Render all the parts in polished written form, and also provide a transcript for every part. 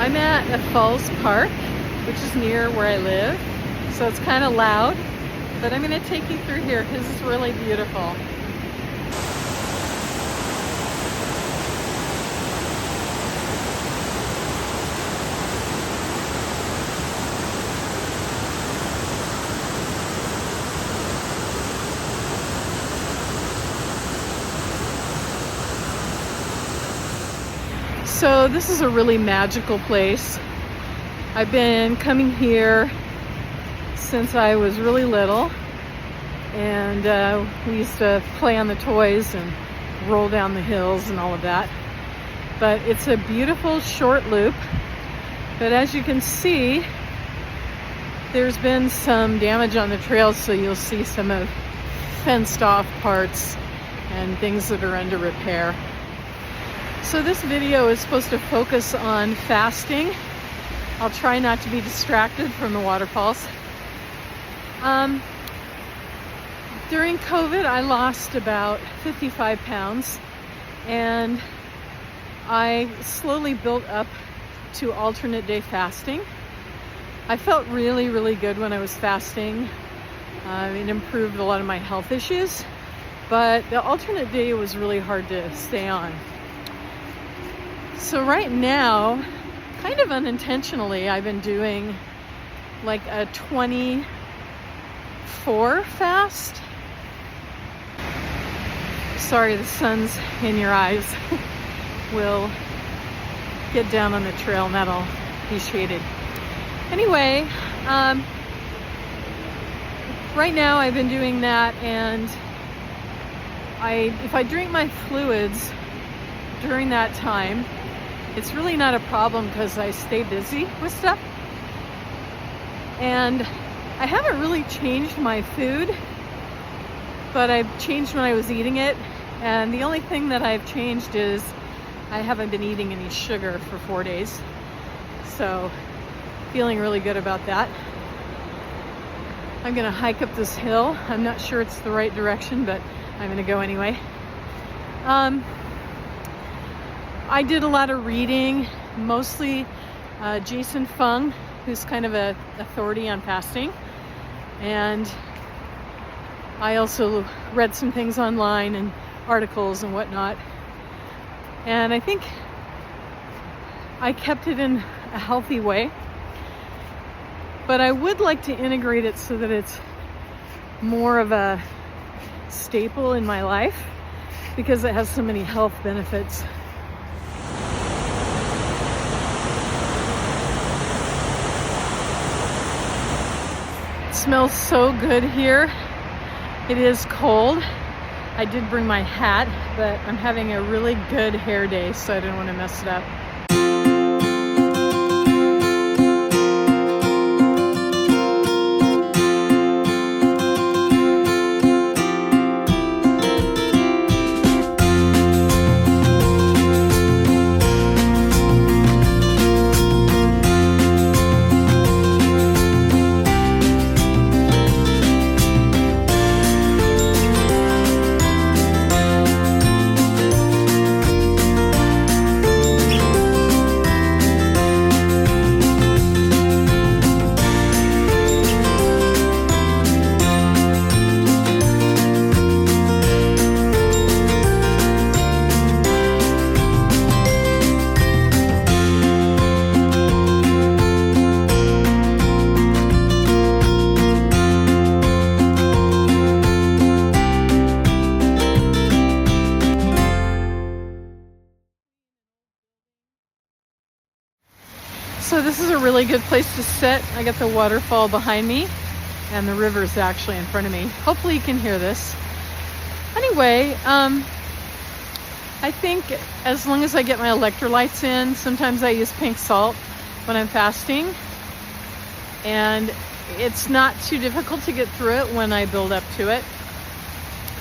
I'm at a Falls Park, which is near where I live, so it's kind of loud, but I'm going to take you through here because it's really beautiful. So this is a really magical place. I've been coming here since I was really little, and we used to play on the toys and roll down the hills and all of that. But it's a beautiful short loop, but as you can see, there's been some damage on the trail, so you'll see some of fenced off parts and things that are under repair. So this video is supposed to focus on fasting. I'll try not to be distracted from the waterfalls. During COVID, I lost about 55 pounds, and I slowly built up to alternate day fasting. I felt really, really good when I was fasting. It improved a lot of my health issues, but the alternate day was really hard to stay on. So right now, kind of unintentionally, I've been doing like a 24 fast. Sorry, the sun's in your eyes. We'll get down on the trail and that'll be shaded. Anyway, right now I've been doing that, and if I drink my fluids during that time, it's really not a problem because I stay busy with stuff. And I haven't really changed my food, but I've changed when I was eating it. And the only thing that I've changed is I haven't been eating any sugar for 4 days. So feeling really good about that. I'm gonna hike up this hill. I'm not sure it's the right direction, but I'm gonna go anyway. I did a lot of reading, mostly Jason Fung, who's kind of an authority on fasting. And I also read some things online and articles and whatnot. And I think I kept it in a healthy way. But I would like to integrate it so that it's more of a staple in my life, because it has so many health benefits. Smells so good here. It is cold. I did bring my hat, but I'm having a really good hair day, so I didn't want to mess it up. So this is a really good place to sit. I got the waterfall behind me and the river's actually in front of me. Hopefully you can hear this. Anyway, I think as long as I get my electrolytes in, sometimes I use pink salt when I'm fasting, and it's not too difficult to get through it when I build up to it.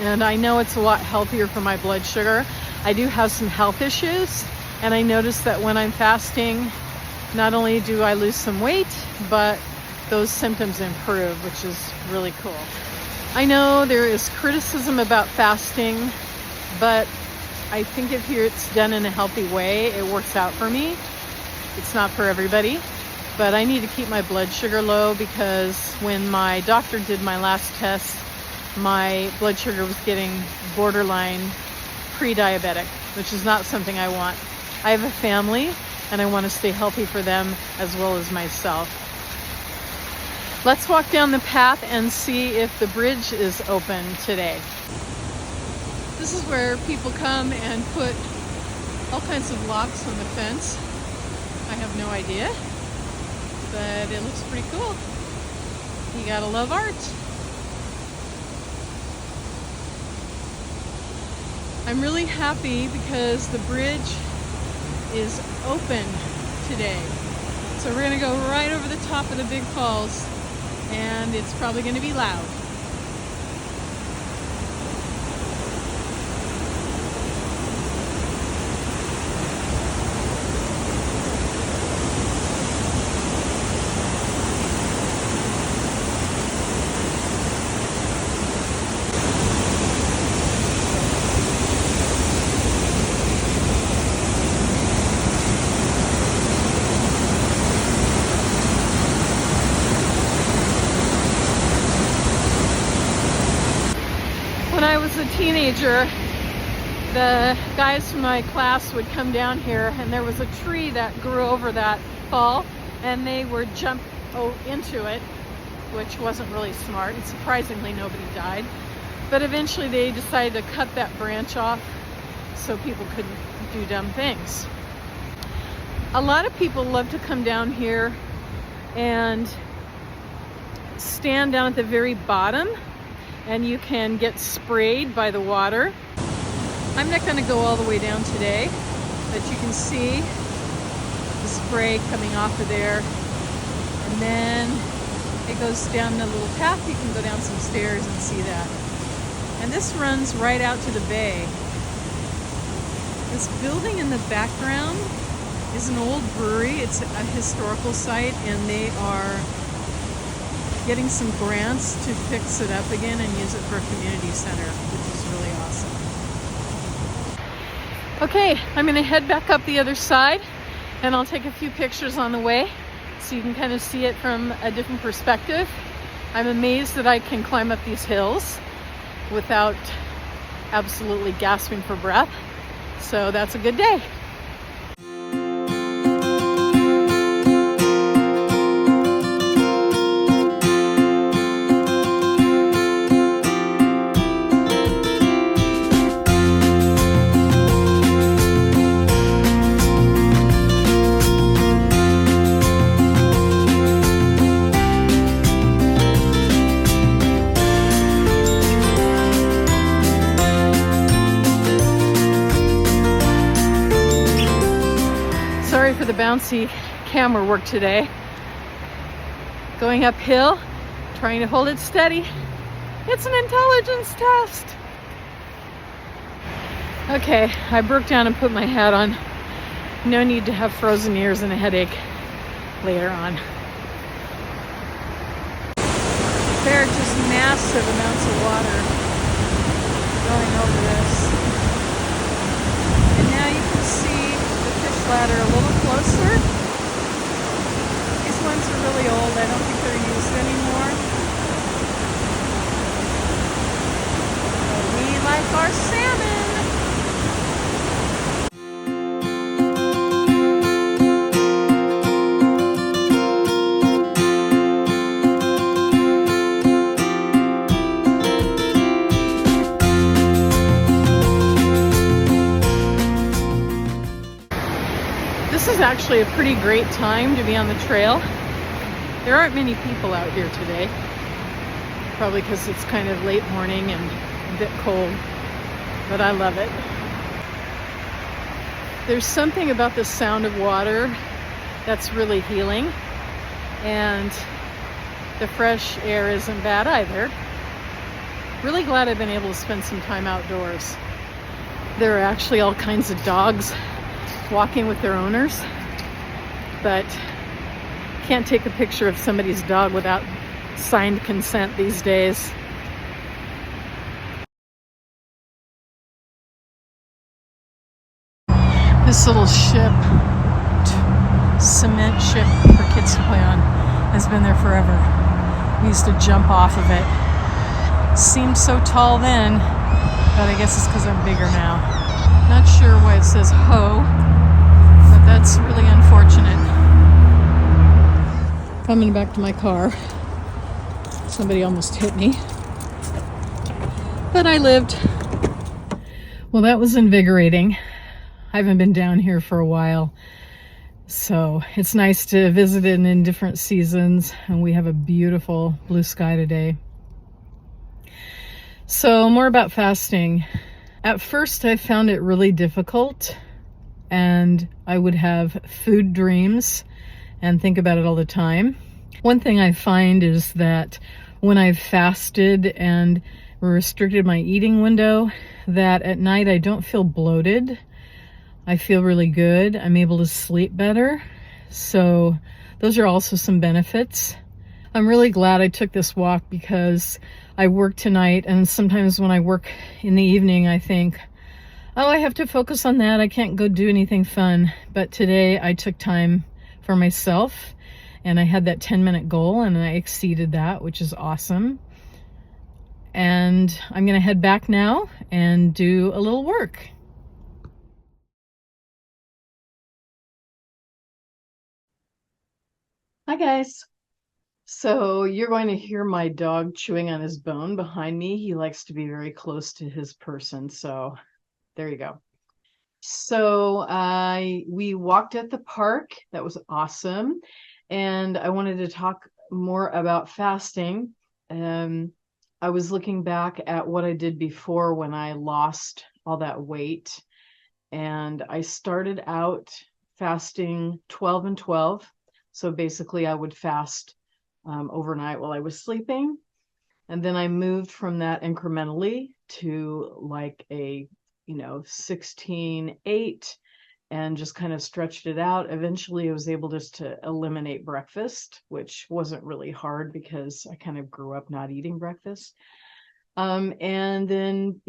And I know it's a lot healthier for my blood sugar. I do have some health issues, and I notice that when I'm fasting, not only do I lose some weight, but those symptoms improve, which is really cool. I know there is criticism about fasting, but I think if it's done in a healthy way, it works out for me. It's not for everybody, but I need to keep my blood sugar low because when my doctor did my last test, my blood sugar was getting borderline pre-diabetic, which is not something I want. I have a family and I want to stay healthy for them as well as myself. Let's walk down the path and see if the bridge is open today. This is where people come and put all kinds of locks on the fence. I have no idea, but it looks pretty cool. You gotta love art. I'm really happy because the bridge is open today. So we're gonna go right over the top of the big falls, and it's probably gonna be loud. When I was a teenager, the guys from my class would come down here and there was a tree that grew over that fall and they would jump into it, which wasn't really smart, and surprisingly nobody died. But eventually they decided to cut that branch off so people couldn't do dumb things. A lot of people love to come down here and stand down at the very bottom, and you can get sprayed by the water. I'm not going to go all the way down today, but you can see the spray coming off of there. And then it goes down a little path. You can go down some stairs and see that. And this runs right out to the bay. This building in the background is an old brewery. It's a historical site, and they are getting some grants to fix it up again and use it for a community center, which is really awesome. Okay, I'm gonna head back up the other side and I'll take a few pictures on the way so you can kind of see it from a different perspective. I'm amazed that I can climb up these hills without absolutely gasping for breath. So that's a good day. Sorry for the bouncy camera work today. Going uphill, trying to hold it steady. It's an intelligence test. Okay, I broke down and put my hat on. No need to have frozen ears and a headache later on. There are just massive amounts of water going over this. And now you can see the fish ladder a little closer. These ones are really old. I don't think they're used anymore. But we like our salmon. This is actually a pretty great time to be on the trail. There aren't many people out here today, probably because it's kind of late morning and a bit cold, but I love it. There's something about the sound of water that's really healing, and the fresh air isn't bad either. Really glad I've been able to spend some time outdoors. There are actually all kinds of dogs walking with their owners, but can't take a picture of somebody's dog without signed consent these days. This little ship cement ship for kids to play on has been there forever. We used to jump off of it. Seemed so tall then, but I guess it's because I'm bigger now. Not sure why it says ho, but that's really unfortunate. Coming back to my car, somebody almost hit me, but I lived. Well, that was invigorating. I haven't been down here for a while, so it's nice to visit it in different seasons, and we have a beautiful blue sky today. So more about fasting. At first I found it really difficult, and I would have food dreams and think about it all the time. One thing I find is that when I've fasted and restricted my eating window, that at night I don't feel bloated. I feel really good. I'm able to sleep better. So those are also some benefits. I'm really glad I took this walk because I work tonight, and sometimes when I work in the evening I think, oh, I have to focus on that. I can't go do anything fun. But today I took time for myself, and I had that 10-minute goal, and I exceeded that, which is awesome. And I'm gonna head back now and do a little work. Hi guys. So you're going to hear my dog chewing on his bone behind me. He likes to be very close to his person, so there you go. So we walked at the park. That was awesome. And I wanted to talk more about fasting. I was looking back at what I did before when I lost all that weight. And I started out fasting 12 and 12. So basically I would fast overnight while I was sleeping. And then I moved from that incrementally to like a 16-8, and just kind of stretched it out. Eventually I was able just to eliminate breakfast, which wasn't really hard because I kind of grew up not eating breakfast. And then,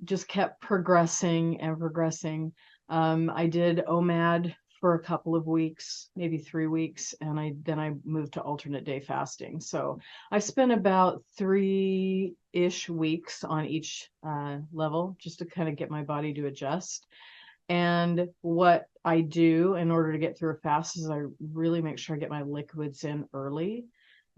just kept progressing and progressing. I did OMAD for a couple of weeks, maybe 3 weeks, and then I moved to alternate day fasting. So I spent about 3-ish weeks on each level just to kind of get my body to adjust. And what I do in order to get through a fast is I really make sure I get my liquids in early.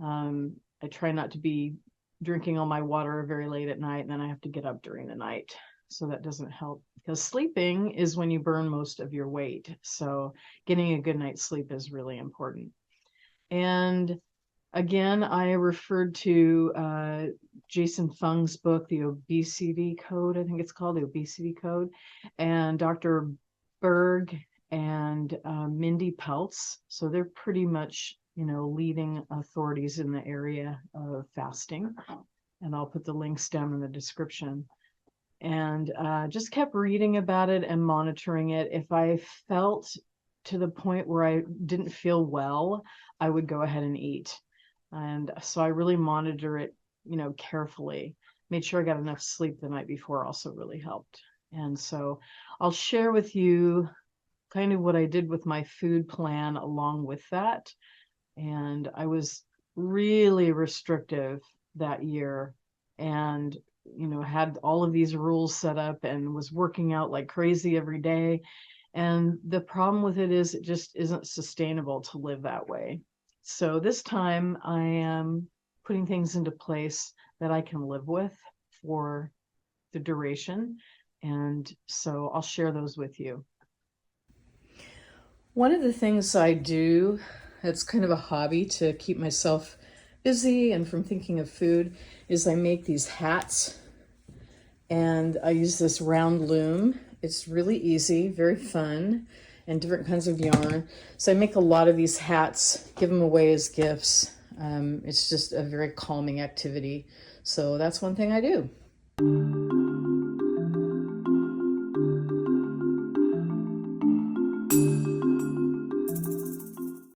I try not to be drinking all my water very late at night, and then I have to get up during the night. So that doesn't help, because sleeping is when you burn most of your weight. So getting a good night's sleep is really important. And again, I referred to Jason Fung's book, The Obesity Code, I think it's called, The Obesity Code, and Dr. Berg and Mindy Peltz. So they're pretty much, leading authorities in the area of fasting. And I'll put the links down in the description. And just kept reading about it and monitoring it. If I felt to the point where I didn't feel well, I would go ahead and eat. And so I really monitor it, carefully. Made sure I got enough sleep the night before also really helped. And so I'll share with you kind of what I did with my food plan along with that. And I was really restrictive that year, and had all of these rules set up and was working out like crazy every day. And the problem with it is it just isn't sustainable to live that way. So this time I am putting things into place that I can live with for the duration. And so I'll share those with you. One of the things I do, it's kind of a hobby to keep myself busy and from thinking of food, is I make these hats, and I use this round loom. It's really easy, very fun, and different kinds of yarn. So I make a lot of these hats, give them away as gifts. It's just a very calming activity. So that's one thing I do.